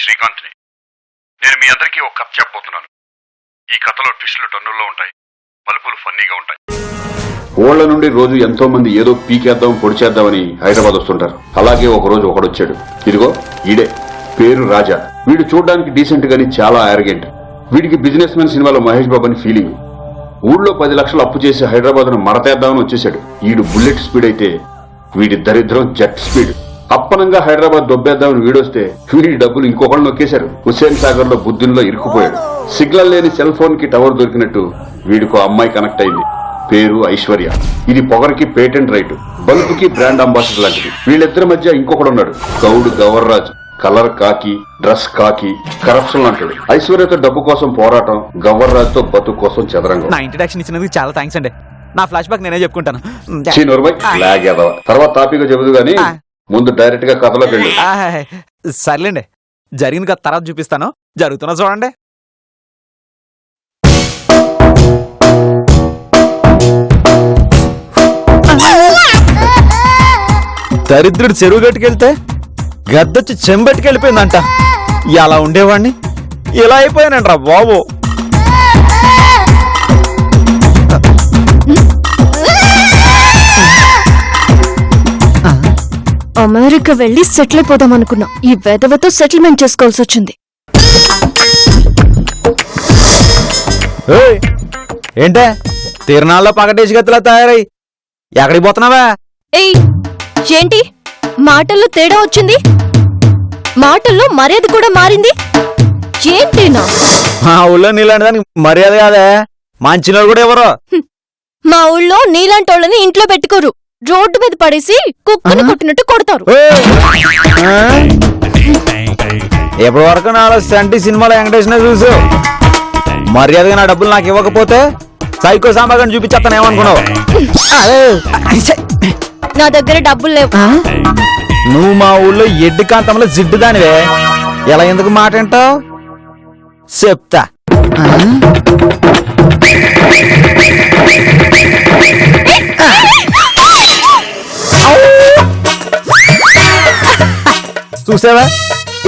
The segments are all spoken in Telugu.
శ్రీకాంత్ని. నేను మీ అందరికీ ఒక కథ చెప్పబోతున్నాను. ఈ కథలో ట్విస్టులు టన్నుల్లో ఉంటాయి, మలుపులు ఫన్నీగా ఉంటాయి. ఊళ్ళ నుండి రోజు ఎంతో మంది ఏదో పీకేద్దాం పొడిచేద్దామని హైదరాబాద్ వస్తుంటారు. అలాగే ఒక రోజు ఒకడొచ్చాడు. ఇదిగో ఈడే, పేరు రాజా. వీడు చూడడానికి డీసెంట్ గాని చాలా ఆరగెంట్. వీడికి బిజినెస్ మ్యాన్ సినిమాలో మహేష్ బాబు అని ఫీలింగ్. ఊళ్ళో 10 లక్షలు అప్పు చేసి హైదరాబాద్ ను మడతేద్దామని వచ్చేశాడు. వీడు బుల్లెట్ స్పీడ్ అయితే వీడి దరిద్రం జెట్ స్పీడ్. అప్పనంగా హైదరాబాద్ దొబ్బేద్దామని వీడొస్తే వీడి డబ్బులు ఇంకొకళ్ళు నొక్కేశారు. హుస్సేన్ సాగర్ లో బుద్ధిలో ఇరుక్కుపోయాడు. సిగ్నల్ లేని సెల్ ఫోన్ కి టవర్ దొరికినట్టు వీడికో అమ్మాయి కనెక్ట్ అయింది. పేరు ఐశ్వర్య. ఇది పొగరికి పేటెంట్ రైట్, బల్బుకి బ్రాండ్ అంబాసిడర్ లాంటిది. వీళ్ళిద్దరి మధ్య ఇంకొకడున్నాడు, గౌడు గవర్రాజు. కలర్ కాకి, డ్రెస్ కాకి, కరప్షన్ అంటాడు. ఐశ్వర్యతో డబ్బు కోసం పోరాటం, గవర్రాజుతో బతుకు కోసం చదరంగం. నా ఇంట్రడక్షన్ ఇచ్చినందుకు చాలా థ్యాంక్స్ అండి. నా ఫ్లాష్ బ్యాక్ నేనే చెప్పుకుంటాను. తర్వాత టాపిక్ చెబుదు గానీ ముందు డైరెక్ట్ గా కథలోకి వెళ్ళి. సర్లేండి, జరిగిన కథ తర్వాత చూపిస్తాను. జరుగుతున్నా చూడండి. దరిద్రుడు చెరువు గట్టుకెళ్తే గద్దొచ్చి చెంబెట్టుకెళ్ళిపోయిందంట. ఎలా ఉండేవాడిని ఇలా అయిపోయానంట్రా బాబు. అమెరికా వెళ్ళి సెటిల్ అయిపోదాం అనుకున్నా. ఈ వెధవతో సెటిల్మెంట్ చేసుకోవాల్సి వచ్చింది. ఏంటే తిరణాల్లో పగటేసి గతిలా తయారై ఎక్కడికి పోతున్నావా? ఏయ్, ఏంటి మాటల్లో తేడా వచ్చింది? మాటల్లో మర్యాద కూడా మారింది ఏంటేనా? మా ఊళ్ళో నీలాంటి దానికి మర్యాద కాదే, మంచినోళ్ళు కూడా ఎవరో. మా ఊళ్ళో నీలాంటోళ్ళని ఇంట్లో పెట్టుకోరు, రోడ్డు మీద పడేసి కుక్కను కొట్టినట్టు కొడతారు. ఎప్పటి వరకు నాలో సంటి సినిమాలో వెంకటేశ్వర చూసు. మర్యాదగా నా డబ్బులు నాకు ఇవ్వకపోతే సైకో సాంబాగాన్ని చూపించేస్తాను. ఏమనుకున్నావు? నా దగ్గర డబ్బులు లేవు. నువ్వు మా ఊళ్ళో ఎడ్డు కాంతంలో జిడ్డు దానివే. ఎలా ఎందుకు మాట అంటావు చెప్తా. చూసావా,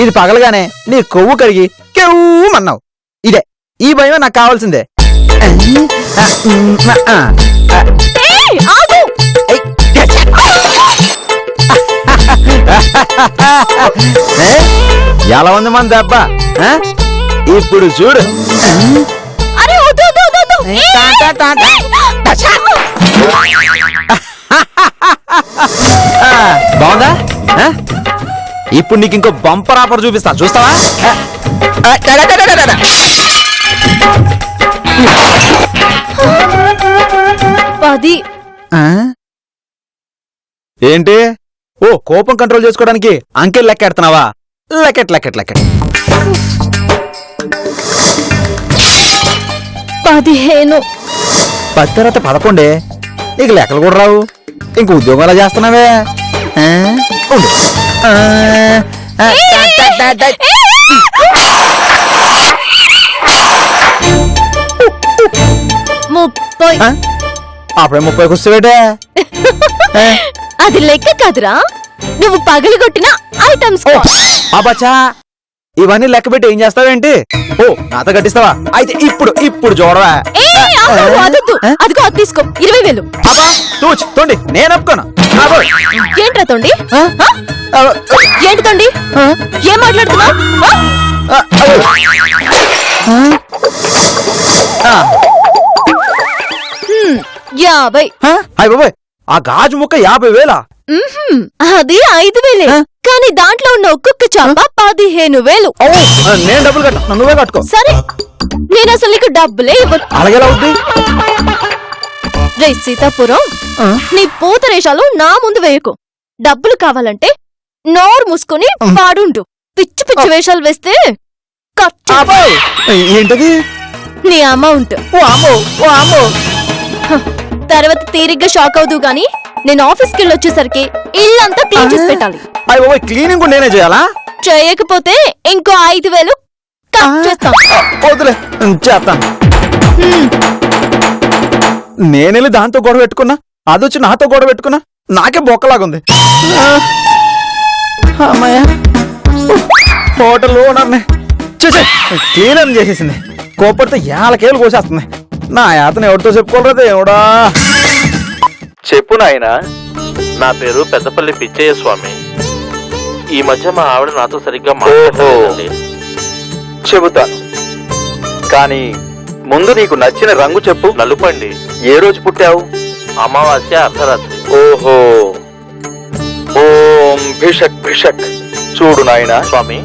ఇది పగలగానే నీ కొవ్వు కరిగి కెవ్వమన్నావు. ఇదే ఈ భయం నాకు కావాల్సిందే. ఎలా ఉంది మన దెబ్బ? ఇప్పుడు చూడు. బాగుందా? ఇప్పుడు నీకు ఇంకో బంపర్ ఆఫర్ చూపిస్తా, చూస్తావా? ఏంటి? ఓ, కోపం కంట్రోల్ చేసుకోవడానికి అంకెల్ లెక్కెడుతున్నావా? లెక్కెట్ లెక్కెట్ లెక్కెట్. 15. 10 తర్వాత 11. నీకు లెక్కలు కూడా రావు, ఇంక ఉద్యోగం ఎలా చేస్తున్నావే? ఉండు. 30. అప్పుడే 30కి వస్తావేటే? అది లెక్క కాదురా, నువ్వు పగలగొట్టిన ఐటమ్స్. అబ్బచ్చా, ఇవన్నీ లెక్క పెట్టి ఏం చేస్తావేంటి? ఓ, నాతో కట్టిస్తావా? అయితే ఇప్పుడు ఇప్పుడు చూడవా? అదిగో అది తీసుకో, 20,000. తోండి, నేను ఒప్పుకోను. ఏంట్రా తోండి? ఏంటి తోండి? ఏం మాట్లాడుతున్నావు? 50. అయ్య బాబోయ్, ఆ గాజు ముక్క 50,000? అది 5,000, కానీ దాంట్లో ఉన్న ఒక్కొక్క చాప 15,000. నేను డబ్బులు కట్ట, నువ్వే కట్టుకో. సరే, నేను అసలు నీకు డబ్బులే ఇవ్వను. అలాగేలా అవుద్ది? రే సీతాపురం, నీ పూత రేషాలు నా ముందు వేయకు. డబ్బులు కావాలంటే నోరు మూసుకుని పాడుండు. పిచ్చి పిచ్చి వేషాలు వేస్తే ఏంటది? నీ అమౌంట్. తర్వాత తీరిగ్గా షాక్ అవుదు గాని, నేను ఆఫీస్కి వెళ్ళొచ్చేసరికి ఇల్లంతా క్లీన్ చేసి పెట్టాలి. క్లీనింగ్ నేనే చేయాలా? చేయకపోతే ఇంకో 5,000 కట్ చేస్తాను. వదిలే, చేస్తాను. నేనెళ్ళి దాంతో గొడవ పెట్టుకున్నా, అదొచ్చి నాతో గొడవ పెట్టుకున్నా. నాకే బొక్కలాగుంది. అమ్మాయ హోటల్ ఓనర్ని చూసే క్లీనర్ చేసేసింది. కోపడితే ఏళ్ళకేళ్ళు కోసేస్తుంది. నా యాతను ఎవరితో చెప్పుకోలేదు దేవుడా. చెప్పు నాయనా. నా పేరు పెద్దపల్లి పిచ్చయ్య స్వామి. ఈ మధ్య మా ఆవిడ నాతో సరిగ్గా మాట్లాడలేదండి. చెబుతాను, కానీ ముందు నీకు నచ్చిన రంగు చెప్పు. నలుపండి. ఏ రోజు పుట్టావు? అమావాస్య అర్ధరాత్రి. ఓహో, ఓం భిషక్ భిషక్. చూడు నాయనా, స్వామి,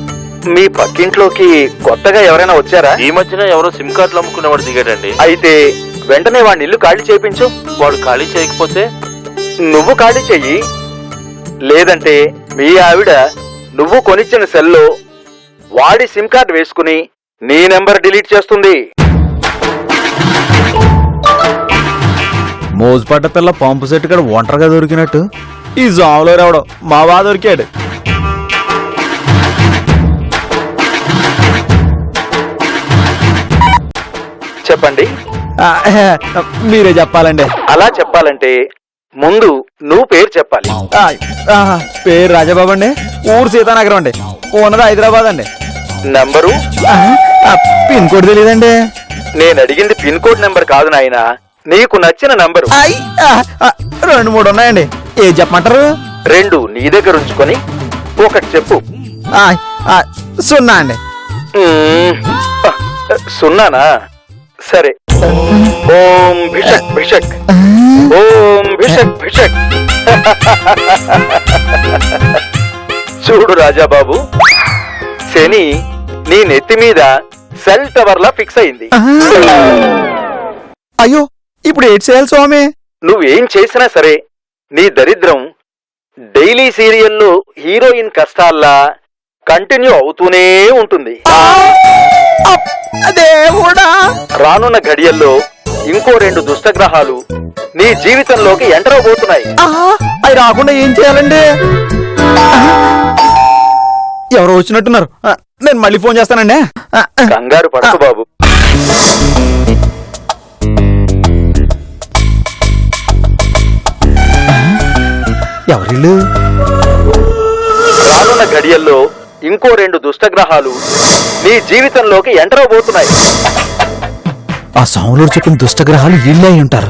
మీ పక్కింట్లోకి కొత్తగా ఎవరైనా వచ్చారా? ఈ మధ్యన ఎవరో సిమ్ కార్డులు అమ్ముకునేవాడు దిగాడండి. అయితే వెంటనే వాడిని ఇల్లు ఖాళీ చేయించు. వాడు ఖాళీ చేయకపోతే నువ్వు ఖాళీ చెయ్యి. లేదంటే మీ ఆవిడ నువ్వు కొనిచ్చిన సెల్లో వాడి సిమ్ కార్డు వేసుకుని నీ నెంబర్ డిలీట్ చేస్తుంది. మోజుపడ్డ పిల్ల పంపు సెట్ కూడా ఒంటరిగా దొరికినట్టు ఈ జాములో రావడం మా బా దొరికాడు. చెప్పండి. మీరే చెప్పాలండి. అలా చెప్పాలంటే ముందు నువ్వు పేరు చెప్పాలి. పేరు రాజాబాబు అండి. ఊరు సీతానగరం అండి. ఉన్నది హైదరాబాద్ అండి. నంబరు? పిన్ కోడ్ తెలియదండి. నేను అడిగింది పిన్ కోడ్ నెంబర్ కాదు నాయనా, నీకు నచ్చిన నంబరు. 2-3 ఉన్నాయండి. ఏం చెప్పమంటారు? 2 నీ దగ్గర ఉంచుకొని ఒకటి చెప్పు. 0 అండి. సున్నానా? సరే. ఓం భిషక్ భిషక్, ఓం భిషక్ భిషక్. చూడు రాజాబాబు, శని నీ నెత్తి మీద సెల్ టవర్ లా ఫిక్స్ అయింది. అయ్యో, ఇప్పుడు ఏడ్ చేయాలి స్వామి? నువ్వేం చేసినా సరే నీ దరిద్రం డైలీ సీరియల్లో హీరోయిన్ కష్టాల్లా కంటిన్యూ అవుతూనే ఉంటుంది. దేవుడా! రానున్న ఘడియల్లో ఇంకో 2 దుష్టగ్రహాలు నీ జీవితంలోకి ఎంటర్ అవబోతున్నాయి. అవి రాకుండా ఏం చేయాలండి? ఎవరో వచ్చినట్టున్నారు. నేను మళ్ళీ ఫోన్ చేస్తానండి. కంగారు పడకు బాబు. ఎవరిల్లు? రానున్న ఘడియల్లో ఇంకో 2 దుష్టగ్రహాలు నీ జీవితంలోకి ఎంటర్ అవబోతున్నాయి. ఆ సౌండ్లో చెప్పిన దుష్టగ్రహాలు ఇళ్ళే అయి ఉంటారు.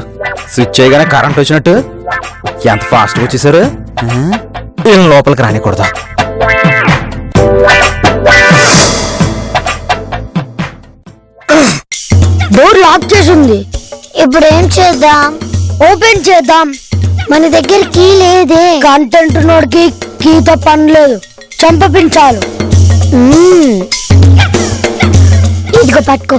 స్విచ్ చేయగానే కరెంట్ వచ్చినట్టు ఎంత ఫాస్ట్ గా వచ్చేసారు. వీళ్ళని లోపలికి రానికూడదు. డోర్ లాక్ చేసి ఉంది. ఇప్పుడు ఏం చేద్దాం? ఓపెన్ చేద్దాం. మన దగ్గర కీ లేదే. కంటెంట్ నోడికి కీతో పని లేదు, చంపపించాలి. ఇదిగో పట్టుకో.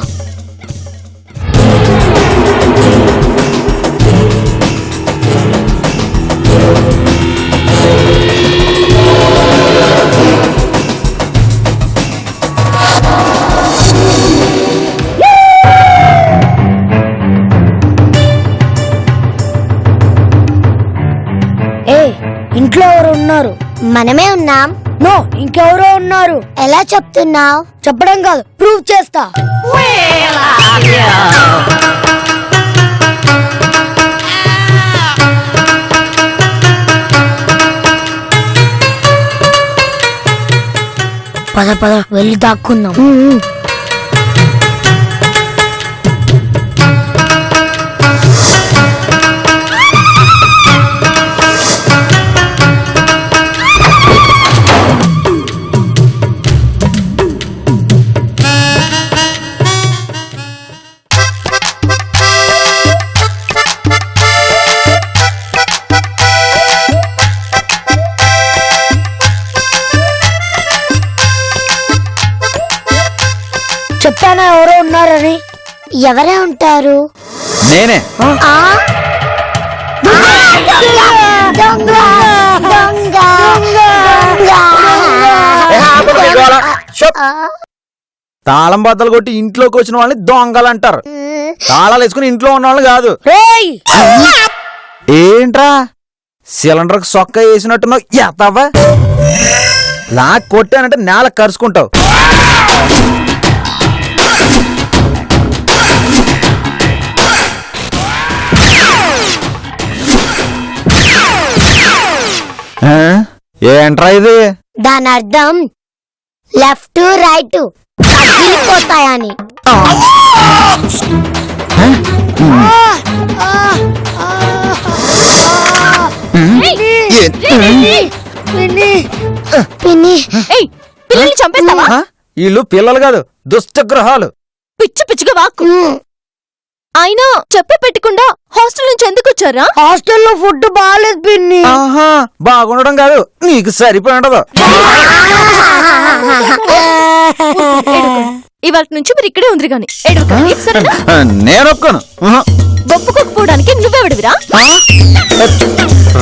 ఇంట్లో ఎవరు ఉన్నారు? మనమే ఉన్నాం. నో, ఇంకెవరో ఉన్నారు. ఎలా చెప్తున్నావు? చెప్పడం కాదు, ప్రూవ్ చేస్తా. పద పద వెళ్ళి దాక్కుందాం. చెప్పానా ఎవరో ఉన్నారని? ఎవరే ఉంటారు? నేనే. తాళం బద్దలు కొట్టి ఇంట్లోకి వచ్చిన వాళ్ళని దొంగలు అంటారు. తాళాలు వేసుకుని ఇంట్లో ఉన్న వాళ్ళు కాదు. ఏంట్రా సిలిండర్ సొక్క వేసినట్టున్నావు? ఎత్తవ్వా లాక్ కొట్టానంటే నేల కరుచుకుంటావు. ఏంట్రా ఇది? దాని అర్థం లెఫ్ట్ రైట్ పోతాయని. పిన్ని ఏయ్ పిల్లల్ని చంపేస్తావా? వీళ్ళు పిల్లలు కాదు దుష్టగ్రహాలు. పిచ్చి పిచ్చిగా వాక్కు. అయినా చెప్పి పెట్టకుండా హాస్టల్ నుంచి ఎందుకు వచ్చారా? హాస్టల్లో ఫుడ్ బాగాలేదు పిన్ని. ఆహా బాగుండడం కాదు నీకు సరిపోయి ఉండదు. ఇవాళ నుంచి మీరు ఇక్కడే ఉంది గాని ఎడుగుతాను సరేనా? నేను ఒప్పుకోను. ఒప్పుకోకపోవడానికి నువ్వెవడివిరా?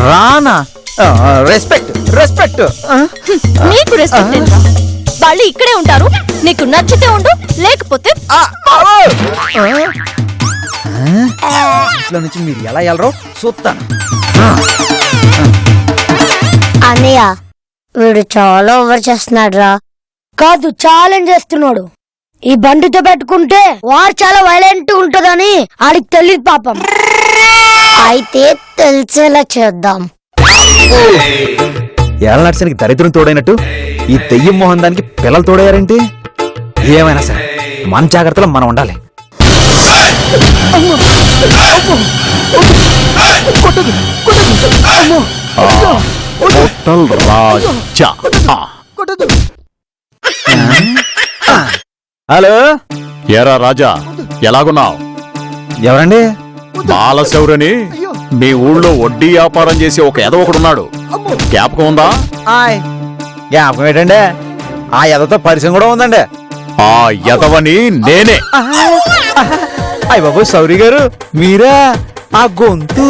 Rana respect respect. నీకు రెస్పెక్ట్ ఏంట్రా? వాళ్ళు ఇక్కడే ఉంటారు, నీకు నచ్చితే ఉండు లేకపోతే ఇంట్లో నుంచి మీరు ఎలా వెళ్ళరో చూస్తాను. అన్నయ్య వీడు చాలా ఓవర్ చేస్తున్నాడు రా. కాదు ఛాలెంజ్ చేస్తున్నాడు. ఈ బండితో పెట్టుకుంటే వారు చాలా వైలెంట్ ఉంటదని ఆడికి తెలియదు పాపం. అయితే తెలిసేలా చేద్దాం. ఎలా నడిచానికి దరిద్రం తోడైనట్టు ఈ దెయ్యం మోహన్ దానికి పిల్లలు తోడయ్యారేంటి? ఏమైనా సరే మన జాగ్రత్తలో మనం ఉండాలి. హోటల్ రాజా. హలో ఏరా రాజా, ఎలాగున్నావు? ఎవరండి? బాలశౌరని మీ ఊళ్ళో వడ్డీ వ్యాపారం చేసి ఒక ఎదవొకడున్నాడు, జ్ఞాపకం ఉందా? ఆయ్ జ్ఞాపకం ఏంటండి? ఆ ఎదతో పరిచయం కూడా ఉందండి. ఆ ఎదవని నేనే. అయ్య బాబు సౌరి గారు మీరా? ఆ గొంతు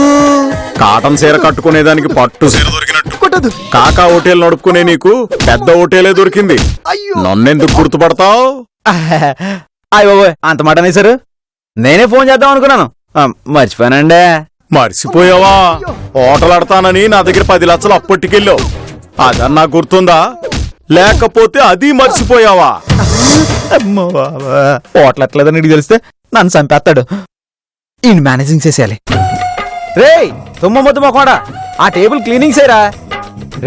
కాటన్ చీర కట్టుకునేదానికి పట్టు చీర దొరికినట్టు కాకా హోటల్ నడుపుకునే నీకు పెద్ద హోటలే దొరికింది. నన్నెందుకు గుర్తుపడతావు? అయ్య బాబు అంత మాట అనేసారు. నేనే ఫోన్ చేద్దాం అనుకున్నాను, మర్చిపోయానండి. మర్చిపోయావా? హోటల్ ఆడతానని నా దగ్గర 10 లక్షలు అప్పట్టుకెళ్ళావు, అదన్నా గుర్తుందా? లేకపోతే అది మర్చిపోయావా? పోట్లట్లేదని నీకు తెలిస్తే నన్ను చంపేస్తాడు. ఈ మేనేజింగ్ చేసేయాలి. రే తుమ్మ కూడా ఆ టేబుల్ క్లీనింగ్ చేయరా.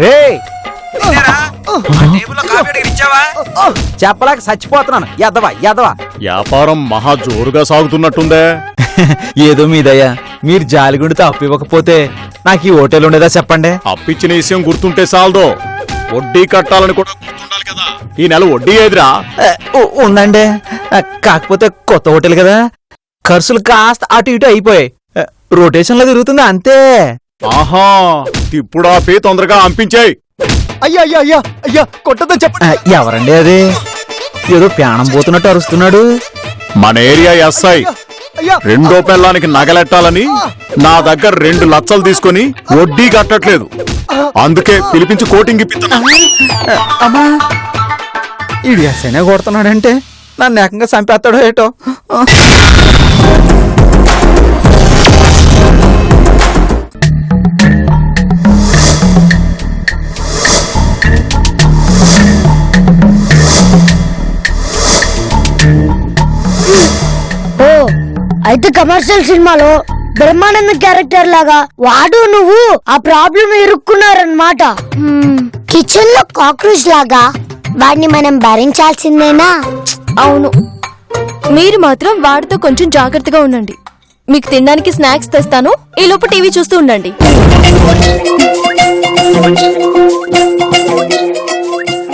రే చెప్పలేక చచ్చిపోతున్నాను. ఎదవా ఎదవా. వ్యాపారం మహా జోరుగా సాగుతున్నట్టుందే. ఏదో మీదయ్యా, మీరు జాలిగుండితే అప్పు ఇవ్వకపోతే నాకు ఈ హోటల్ ఉండేదా చెప్పండి. అప్పిచ్చిన విషయం గుర్తుంటే చాలదో, వడ్డీ కట్టాలని కూడా గుర్తుండాలి కదా. ఈ నెల వడ్డీ ఏదిరా? ఉందండి, కాకపోతే కొత్త హోటల్ కదా, ఖర్చులు కాస్త అటు ఇటు అయిపోయాయి. రొటేషన్ లో తిరుగుతుంది అంతే. ఆహా, ఇప్పుడు ఆపి తొందరగా అంపించాయి. అయ్యా అయ్యా అయ్యా అయ్యా కొట్టదని చెప్పండి. ఎవరండి అది? ఏదో ప్రాణం పోతున్నట్టు అరుస్తున్నాడు. మన ఏరియా ఎస్ఐ రెండో పెళ్ళానికి నగలెట్టాలని నా దగ్గర 2 లక్షలు తీసుకొని వడ్డీ కట్టట్లేదు, అందుకే పిలిపించి కోటింగ్ ఇప్పిస్తున్నా. అమ్మా ఈ ఎస్ఐనే కొడుతున్నాడంటే నన్ను ఏకంగా చంపేస్తాడో ఏటో. ఓ అయితే కమర్షియల్ సినిమాలో బ్రహ్మానంద క్యారెక్టర్ లాగా వాడు నువ్వు ఆ ప్రాబ్లం ఇరుక్కున్నారన్నమాట. కిచెన్ లో కాక్రోచ్ లాగా వాడిని మనం భరించాల్సిందేనా? అవును, మీరు మాత్రం వాడితో కొంచెం జాగ్రత్తగా ఉండండి. మీకు తినడానికి స్నాక్స్ తెస్తాను, ఈ లోపు టీవీ చూస్తూ ఉండండి.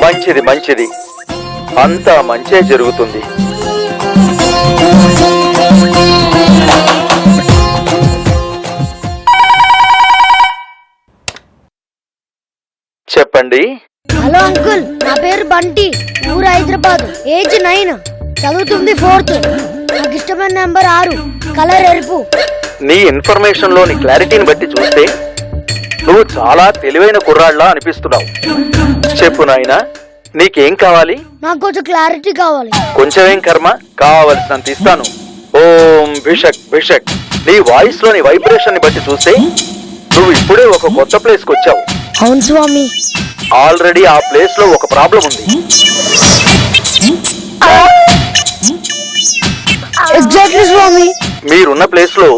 మంచిది మంచిది, అంతా మంచే జరుగుతుంది. చెప్పండి. హలో అంకుల్, నా పేరు బంటి, ఊరు హైదరాబాద్, ఏజ్ 9, చదువుతుంది 4th. నాకు ఇష్టమైన నెంబర్ 6, కలర్ ఎరుపు. నీ ఇన్ఫర్మేషన్ లోని క్లారిటీని బట్టి చూస్తే నువ్వు చాలా తెలివైన కుర్రాళ్ళ అనిపిస్తున్నావు. చెప్పు నాయనా, నీకేం కావాలి? నాకు కొంచెం క్లారిటీ కావాలి. కొంచెమేం కర్మ, కావలసినంత ఇస్తాను. ఓం భిషక్ భిషక్. నీ వాయిస్ లోని వైబ్రేషన్ ని బట్టి చూస్తే నువ్వు ఇప్పుడే ఒక కొత్త ప్లేస్ కి వచ్చావు. అవును స్వామి. ఆల్రెడీ ఆ ప్లేస్ లో ఒక ప్రాబ్లం ఉంది. ఎగ్జాక్ట్లీ స్వామి. మీరున్న ప్లేస్ లో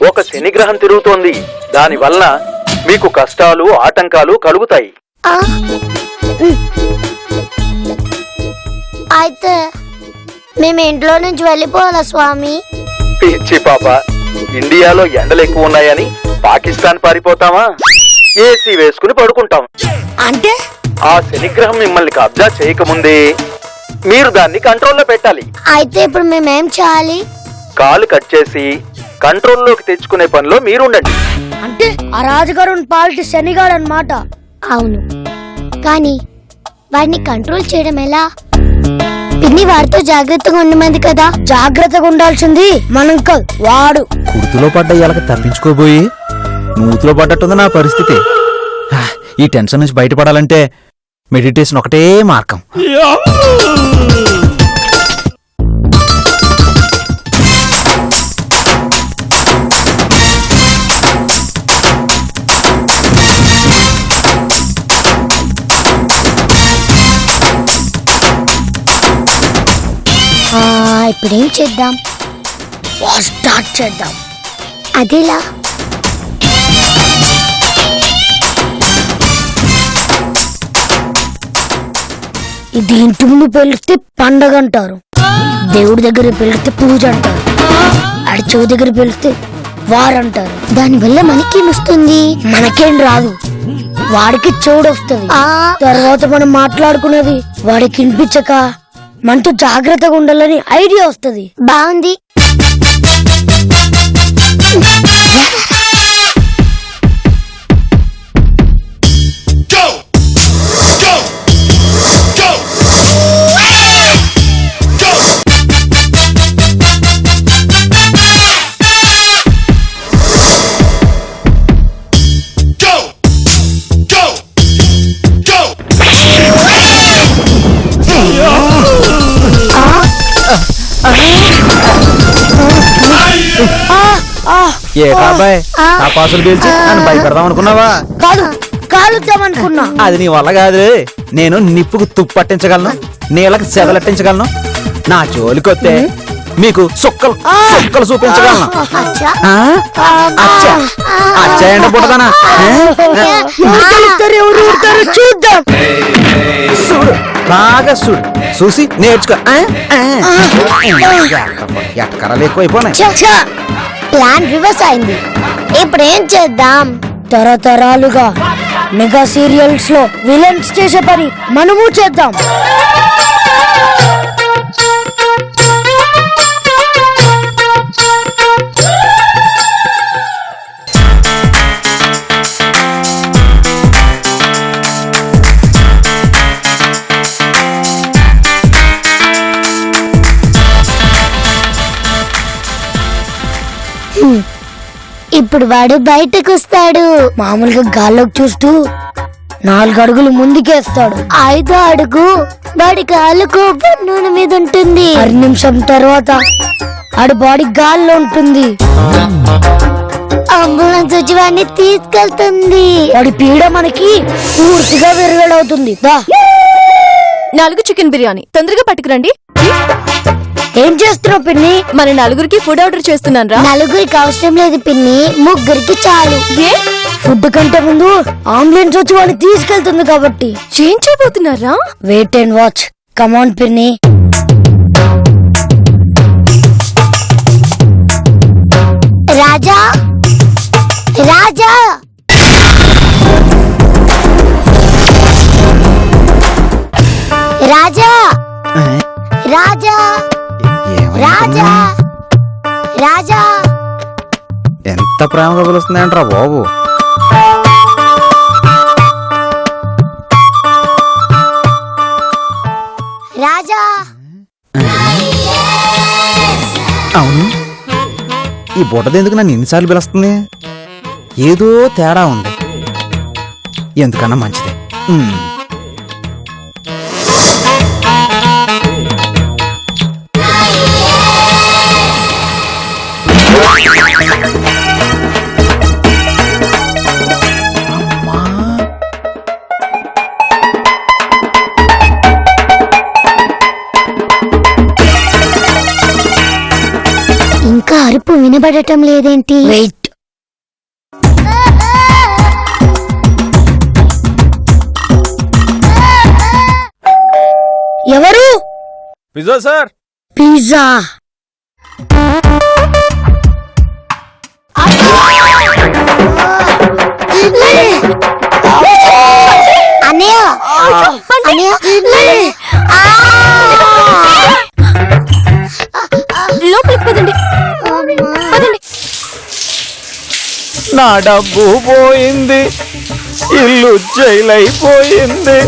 ఒక శని గ్రహం తిరుగుతోంది. దాని వలన మీకు కష్టాలు ఆటంకాలు కలుగుతాయి. అయితే మేము ఇంట్లో నుంచి వెళ్ళిపోవాలా స్వామి? పిచ్చి పాప, ఇండియాలో ఎండలు ఎక్కువ ఉన్నాయని పాకిస్తాన్ పారిపోతామా? ఏసీ వేసుకుని పడుకుంటాం. అంటే ఆ శనిగ్రహం మిమ్మల్ని కబ్జా చేయకముందే మీరు దాన్ని కంట్రోల్లో పెట్టాలి. అయితే ఇప్పుడు మేమేం చేయాలి? కాలు కట్ చేసి కంట్రోల్లోకి తెచ్చుకునే పనిలో మీరుండండి. అంటే ఆ రాజుగారు పాలిటి శనిగాడు అన్నమాట. అవును, కానీ వాడిని కంట్రోల్ చేయడం ఎలా? పిన్ని వాడితో జాగ్రత్తగా ఉండమంది కదా. జాగ్రత్తగా ఉండాల్సింది మనం కాదు, వాడు. కుర్తులో పడ్డ ఇలాగ తప్పించుకోబోయి నూతులో పడ్డట్టుంది నా పరిస్థితి. ఈ టెన్షన్ నుంచి బయటపడాలంటే మెడిటేషన్ ఒకటే మార్గం. ఇప్పుడేం చేద్దాం? స్టార్ట్ చేద్దాం. అదేలా? ఇది ఇంటి ముందు పెళ్లిస్తే పండగ అంటారు, దేవుడి దగ్గర పెళ్లిస్తే పూజ అంటారు, ఆడి చెవు దగ్గర పెళ్లిస్తే వారంటారు. దానివల్ల మనకేం వస్తుంది? మనకేం రాదు, వాడికి చెవుడు వస్తుంది. తర్వాత మనం మాట్లాడుకున్నది వాడికి వినిపించక మనతో జాగ్రత్తగా ఉండాలని ఐడియా వస్తుంది. బాగుంది. ఏ కాబాయ్, నా పాసులు పీల్చి నన్ను భయపెడదాం అనుకున్నావా? కాదు, కాలుద్దామనుకున్నా. అది నీ వల్ల కాదు. నేను నిప్పుకు తుప్పు పట్టించగలను, నీళ్ళకి సెదలట్టించగలను. నా జోలికొస్తే మీకు సుక్కలు సుక్కలు చూపించగలను. అచ్చా ఎండ పుట్టదానా? చూద్దాం. చూడు, బాగా చూడు, చూసి నేర్చుకో. ఎట్టకరాలు ఎక్కువైపోయినాయి. ప్లాన్ రివర్స్ అయింది. ఇప్పుడు ఏం చేద్దాం? తరతరాలుగా మెగా సీరియల్స్ లో విలన్స్ చేసే పని మనము చేద్దాం. ఇప్పుడు వాడు బయటకు వస్తాడు. మామూలుగా గాల్లోకి చూస్తూ 4 అడుగులు ముందుకేస్తాడు. 5వ అడుగు వాడి కాలు కొబ్బరి నూనె మీద ఉంటుంది. 6 నిమిషం తర్వాత ఆడి బాడీ గాల్లో ఉంటుంది. అంబులెన్స్ వచ్చి వాడిని తీసుకెళ్తుంది. వాడి పీడ మనకి పూర్తిగా విరగడవుతుంది. 4 చికెన్ బిర్యానీ తొందరగా పట్టుకురండి. ఏం చేస్తున్నావు పిన్ని? మన 4గురికి ఫుడ్ ఆర్డర్ చేస్తున్నాను రా. 4గురికి అవసరం లేదు పిన్ని, 3 చాలు. ఏ ఫుడ్ కంటే ముందు అంబులెన్స్ వచ్చి వాడిని తీసుకెళ్తుంది కాబట్టి. ఏం చేయబోతున్నారా? Wait and watch. కమాన్ పిన్ని. రాజా, రాజా, రాజా, రాజా, రాజా, రాజా. ఎంత ప్రేమగా పిలుస్తున్నాయంట్రా బాబు. రాజా. అవును, ఈ బుట్టదెందుకు నన్ను ఎన్నిసార్లు పిలుస్తుంది? ఏదో తేడా ఉంది. ఎందుకన్నా మంచిదే. ఇంకా అరుపు వినబడటం లేదేంటి? వెయిట్. ఎవరు? Pizza sir. పిజ్జా అన్నయ్య లోపలికి పదండి పదండి. నా డబ్బు పోయింది, ఇల్లు జైలైపోయింది.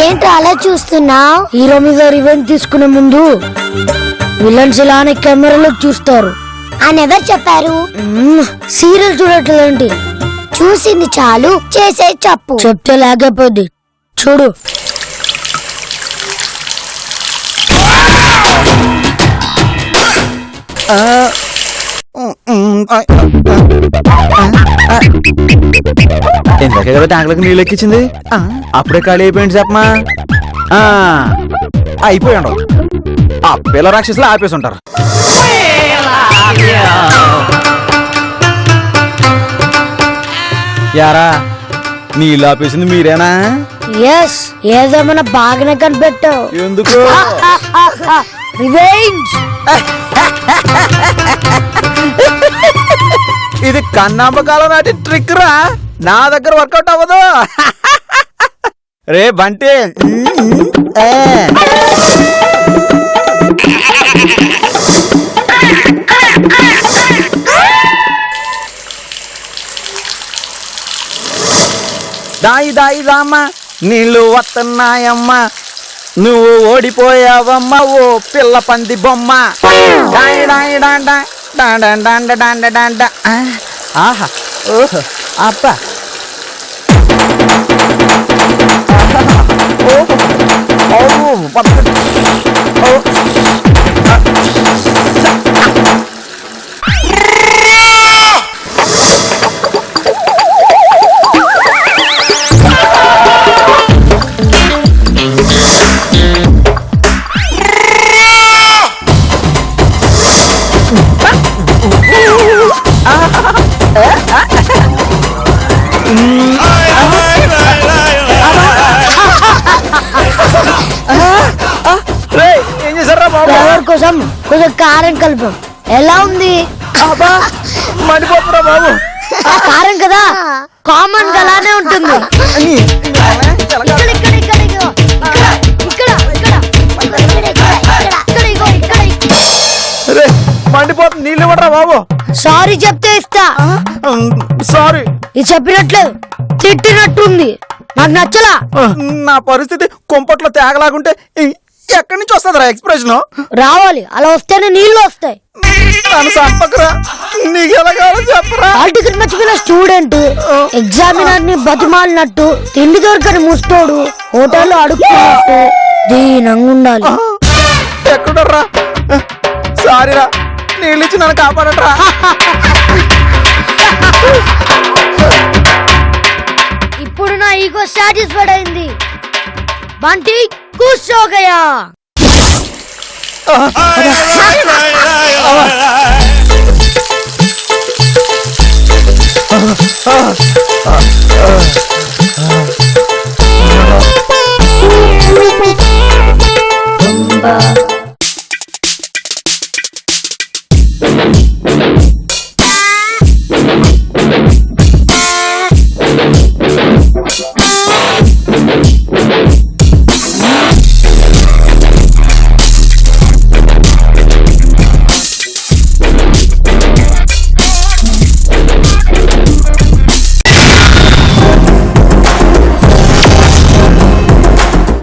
ఏంటి అలా చూస్తున్నావు? హీరో మీద రివెంజ్ తీసుకునే ముందు విలన్స్ ఇలానే కెమెరాలో చూస్తారు అని ఎవరు చెప్పారు? సీరియల్ చూడట్లేదండి, చూసింది చాలు చేసే చెప్పు. చెప్తే లేకపోద్ది చూడు. ఇందాకే కదా ట్యాంకులకు నీళ్ళు ఎక్కించింది, అప్పుడే ఖాళీ అయిపోయింది చెప్పమా. అయిపోయి ఉండవు, ఆ పిల్ల రాక్షసులు ఆపేసి ఉంటారు. యారా నీళ్ళు ఆపేసింది మీరేనా? ఎస్, ఏదేమైనా బాగానే కనిపెట్టావు. ఎందుకు? రివెంజ్. ఇది కన్నాంబకాలం నాటి ట్రిక్ రా, నా దగ్గర వర్కౌట్ అవ్వదు. రే బంటి, దాయి దాయి రామ్మ నీళ్ళు వస్తున్నాయమ్మా, నువ్వు ఓడిపోయావమ్మా ఓ పిల్ల పంది బొమ్మ. డాయి డాయి డాండ డాండ డాండ డాండ డాండ. ఆహా, ఓహో, అబ్బా, ఏం చేశారా బాబు? ఫ్లేవర్ కోసం కొంచెం కారం కలిపాం. ఎలా ఉంది? మడిపోతురా బాబు. కారం కదా, కామన్ గా అలానే ఉంటుంది. ఇక్కడ, ఇక్కడ, ఇక్కడ, ఇక్కడ, ఇగో. ఇక్కడ, ఇక్కడ, ఇక్కడ, ఇక్కడ, ఇక్కడ, ఇగో, ఇక్కడ. మండిపోతుంది, నీళ్ళు ఇవ్వరా బాబు. సారీ చెప్తే ఇస్తా. సారీ. ఇది చెప్పినట్లేదు, తిట్టినట్టుంది. నాకు నచ్చలా. నా పరిస్థితి కుంపట్లో తేగలాగుంటే ఎక్కడి నుంచి వస్తుందిరా ఎక్స్ప్రెషన్? రావాలి, అలా వస్తేనే నీళ్లు వస్తాయి. నన్ను చంపకరా, నీకు ఎలా కావాలో చెప్పరా. హాల్ టికెట్ మర్చిపోయిన స్టూడెంట్, ఎగ్జామినర్ ని బతిమాలినట్టు, తిండి దొరకని ముస్తోడు, హోటల్లో అడుక్కున్నట్టు దీనంగా ఉండాలి. ఎక్కడరా? సారీరా, నీళ్ళు ఇచ్చి నన్ను కాపాడరా. ఇప్పుడు నా ఈగో సాటిస్ఫైడ్ అయింది. బంటి కూర్చోగయా.